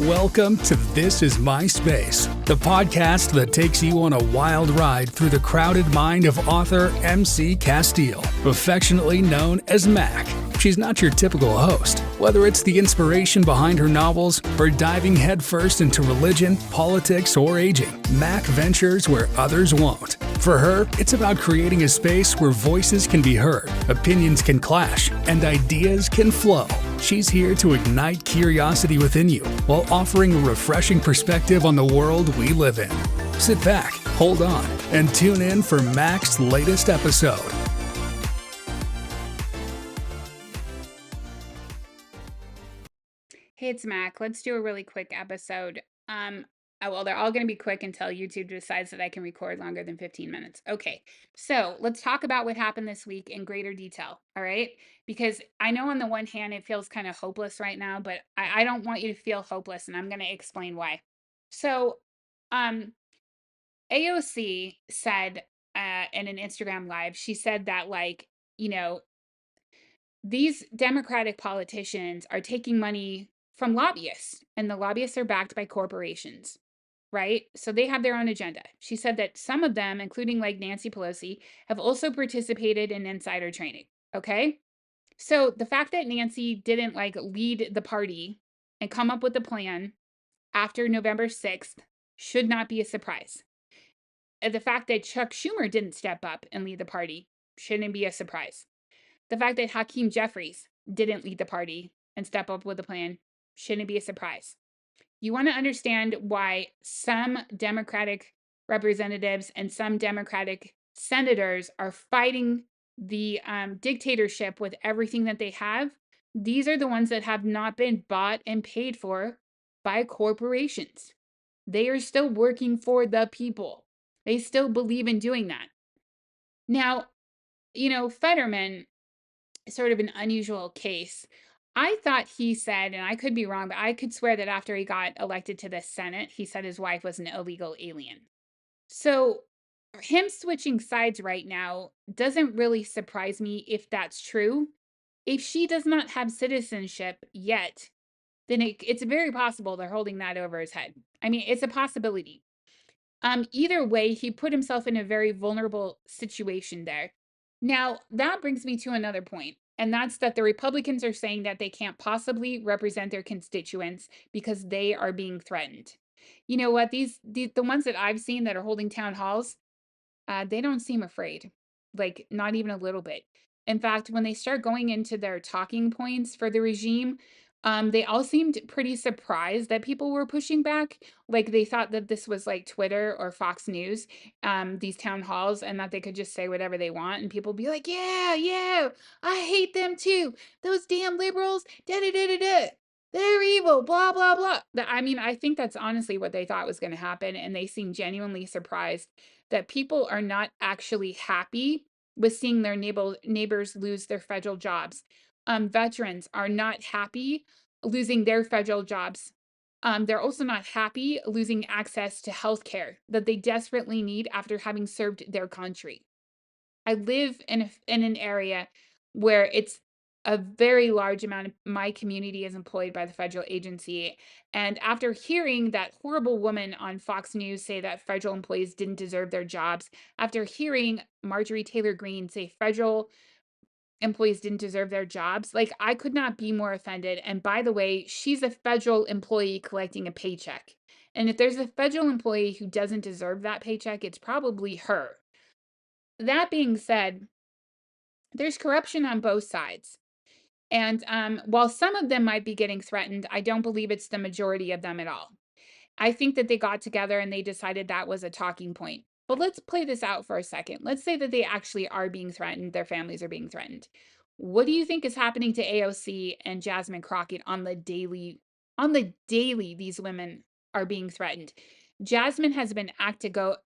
Welcome to This Is My Space, the podcast that takes you on a wild ride through the crowded mind of author MC Castile, affectionately known as Mac. She's not your typical host. Whether it's the inspiration behind her novels or diving headfirst into religion, politics, or aging, Mac ventures where others won't. For her, it's about creating a space where voices can be heard, opinions can clash, and ideas can flow. She's here to ignite curiosity within you while offering a refreshing perspective on the world we live in. Sit back, hold on, and tune in for Mac's latest episode. Hey, it's Mac. Let's do a really quick episode. Well, they're all going to be quick until YouTube decides that I can record longer than 15 minutes. Okay, so let's talk about what happened this week in greater detail, all right? Because I know on the one hand, it feels kind of hopeless right now, but I don't want you to feel hopeless, and I'm going to explain why. So, AOC said in an Instagram live, she said that, these Democratic politicians are taking money from lobbyists, and the lobbyists are backed by corporations, right? So they have their own agenda. She said that some of them, including like Nancy Pelosi, have also participated in insider trading. Okay. So the fact that Nancy didn't lead the party and come up with a plan after November 6th should not be a surprise. The fact that Chuck Schumer didn't step up and lead the party shouldn't be a surprise. The fact that Hakeem Jeffries didn't lead the party and step up with a plan shouldn't be a surprise. You want to understand why some Democratic representatives and some Democratic senators are fighting the dictatorship with everything that they have. These are the ones that have not been bought and paid for by corporations. They are still working for the people. They still believe in doing that. Now, Fetterman, sort of an unusual case. I thought he said, and I could be wrong, but I could swear that after he got elected to the Senate, he said his wife was an illegal alien. So him switching sides right now doesn't really surprise me if that's true. If she does not have citizenship yet, then it's very possible they're holding that over his head. I mean, it's a possibility. Either way, he put himself in a very vulnerable situation there. Now, that brings me to another point, and that's that the Republicans are saying that they can't possibly represent their constituents because they are being threatened. You know what? The ones that I've seen that are holding town halls, they don't seem afraid, like not even a little bit. In fact, when they start going into their talking points for the regime, they all seemed pretty surprised that people were pushing back. Like they thought that this was like Twitter or Fox News, these town halls, and that they could just say whatever they want, and people be like, "Yeah, yeah, I hate them too. Those damn liberals, da da da da da. They're evil, blah blah blah." I mean, I think that's honestly what they thought was going to happen, and they seem genuinely surprised that people are not actually happy with seeing their neighbors lose their federal jobs. Veterans are not happy losing their federal jobs. They're also not happy losing access to health care that they desperately need after having served their country. I live in an area where it's a very large amount of my community is employed by the federal agency. And after hearing that horrible woman on Fox News say that federal employees didn't deserve their jobs, after hearing Marjorie Taylor Greene say federal employees didn't deserve their jobs, like I could not be more offended. And by the way, she's a federal employee collecting a paycheck. And if there's a federal employee who doesn't deserve that paycheck, it's probably her. That being said, there's corruption on both sides. And while some of them might be getting threatened, I don't believe it's the majority of them at all. I think that they got together and they decided that was a talking point. But let's play this out for a second. Let's say that they actually are being threatened, their families are being threatened. What do you think is happening to AOC and Jasmine Crockett on the daily? On the daily, these women are being threatened. Jasmine has been asked to go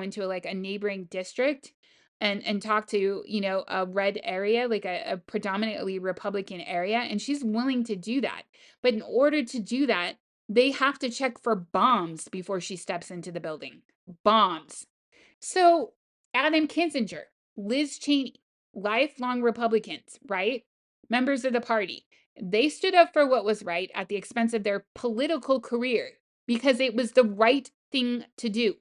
into a neighboring district and talk to, a red area, like a predominantly Republican area, and she's willing to do that. But in order to do that, they have to check for bombs before she steps into the building. Bombs. So, Adam Kinzinger, Liz Cheney, lifelong Republicans, right? Members of the party. They stood up for what was right at the expense of their political career because it was the right thing to do.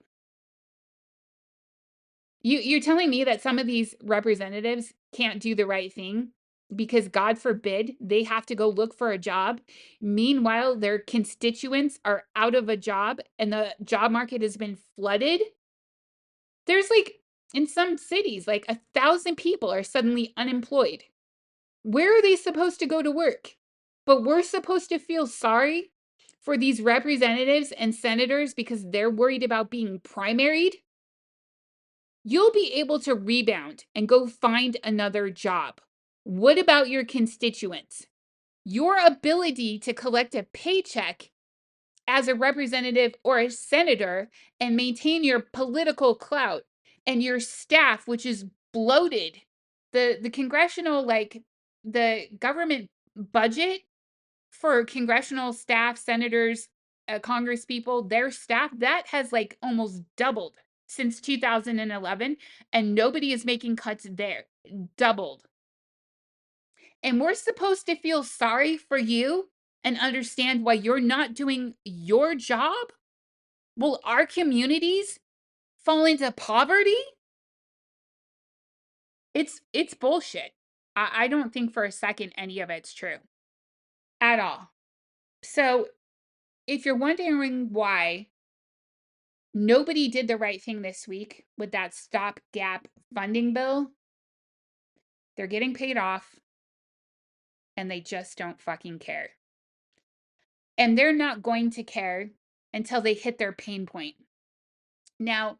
You're telling me that some of these representatives can't do the right thing because God forbid they have to go look for a job. Meanwhile, their constituents are out of a job and the job market has been flooded. There's like in some cities, like 1,000 people are suddenly unemployed. Where are they supposed to go to work? But we're supposed to feel sorry for these representatives and senators because they're worried about being primaried. You'll be able to rebound and go find another job. What about your constituents? Your ability to collect a paycheck as a representative or a senator and maintain your political clout and your staff, which is bloated. The congressional, like the government budget for congressional staff, senators, Congress people, their staff, that has like almost doubled since 2011, and nobody is making cuts there. Doubled. And we're supposed to feel sorry for you and understand why you're not doing your job? Will our communities fall into poverty? It's bullshit. I don't think for a second any of it's true at all. So if you're wondering why nobody did the right thing this week with that stopgap funding bill, they're getting paid off and they just don't fucking care. And they're not going to care until they hit their pain point. Now,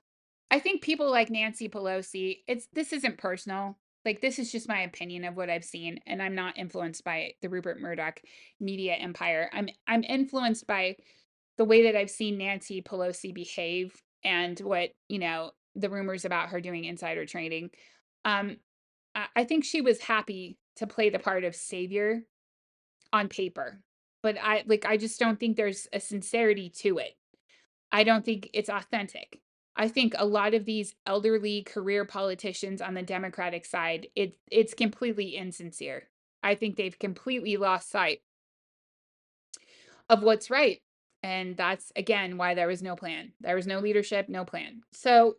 I think people like Nancy Pelosi, this isn't personal. Like, this is just my opinion of what I've seen, and I'm not influenced by the Rupert Murdoch media empire. I'm influenced by the way that I've seen Nancy Pelosi behave and what, the rumors about her doing insider trading. Um, I think she was happy to play the part of savior on paper, but I just don't think there's a sincerity to it. I don't think it's authentic. I think a lot of these elderly career politicians on the Democratic side, it's completely insincere. I think they've completely lost sight of what's right. And that's again why there was no plan. There was no leadership, no plan. So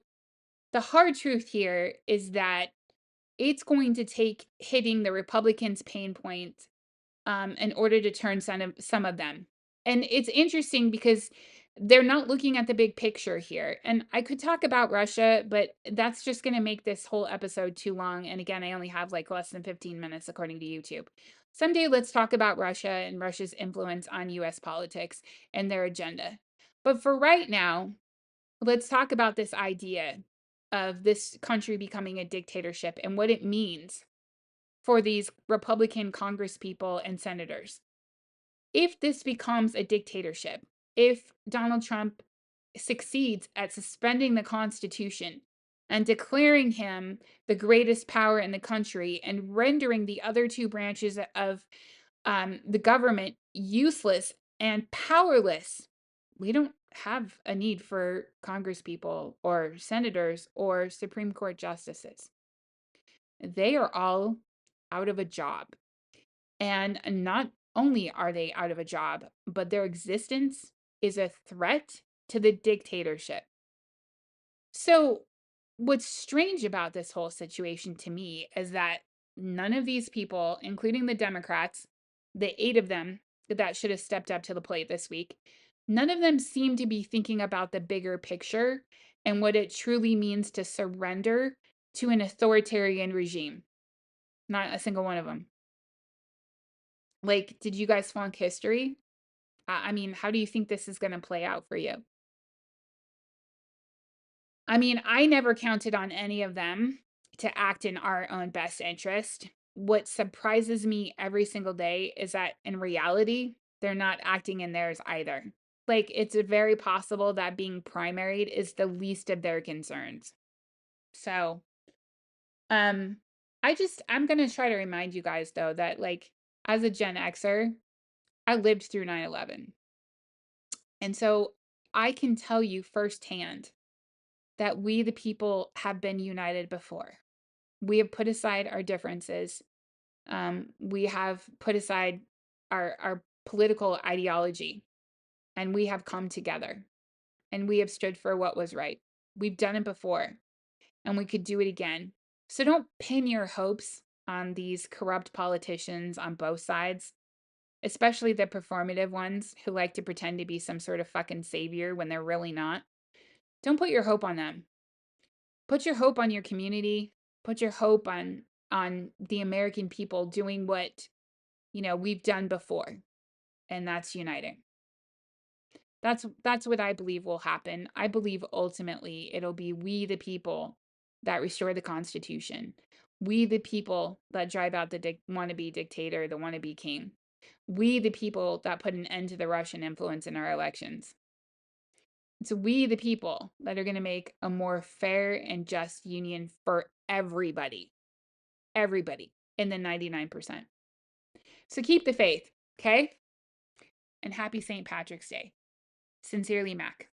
the hard truth here is that it's going to take hitting the Republicans' pain point in order to turn some of them. And it's interesting because they're not looking at the big picture here. And I could talk about Russia, but that's just going to make this whole episode too long. And again, I only have like less than 15 minutes according to YouTube. Someday let's talk about Russia and Russia's influence on US politics and their agenda. But for right now, let's talk about this idea of this country becoming a dictatorship and what it means for these Republican Congress people and senators. If this becomes a dictatorship, if Donald Trump succeeds at suspending the Constitution and declaring him the greatest power in the country and rendering the other two branches of the government useless and powerless, we don't have a need for Congress people or senators or Supreme Court justices. They are all out of a job. And not only are they out of a job, but their existence is a threat to the dictatorship. So, what's strange about this whole situation to me is that none of these people, including the Democrats, the 8 of them that should have stepped up to the plate this week, none of them seem to be thinking about the bigger picture and what it truly means to surrender to an authoritarian regime. Not a single one of them. Like, did you guys flunk history? I mean, how do you think this is going to play out for you? I mean, I never counted on any of them to act in our own best interest. What surprises me every single day is that in reality, they're not acting in theirs either. Like, it's very possible that being primaried is the least of their concerns. So, um, I'm going to try to remind you guys though that like as a Gen Xer, I lived through 9/11. And so I can tell you firsthand that we, the people, have been united before. We have put aside our differences. We have put aside our political ideology, and we have come together, and we have stood for what was right. We've done it before, and we could do it again. So don't pin your hopes on these corrupt politicians on both sides, especially the performative ones who like to pretend to be some sort of fucking savior when they're really not. Don't put your hope on them. Put your hope on your community. Put your hope on the American people doing what, we've done before, and that's uniting. That's what I believe will happen. I believe ultimately it'll be we the people that restore the Constitution. We the people that drive out the wannabe dictator, the wannabe king. We the people that put an end to the Russian influence in our elections. It's we the people that are going to make a more fair and just union for everybody. Everybody in the 99%. So keep the faith, okay? And happy St. Patrick's Day. Sincerely, Mac.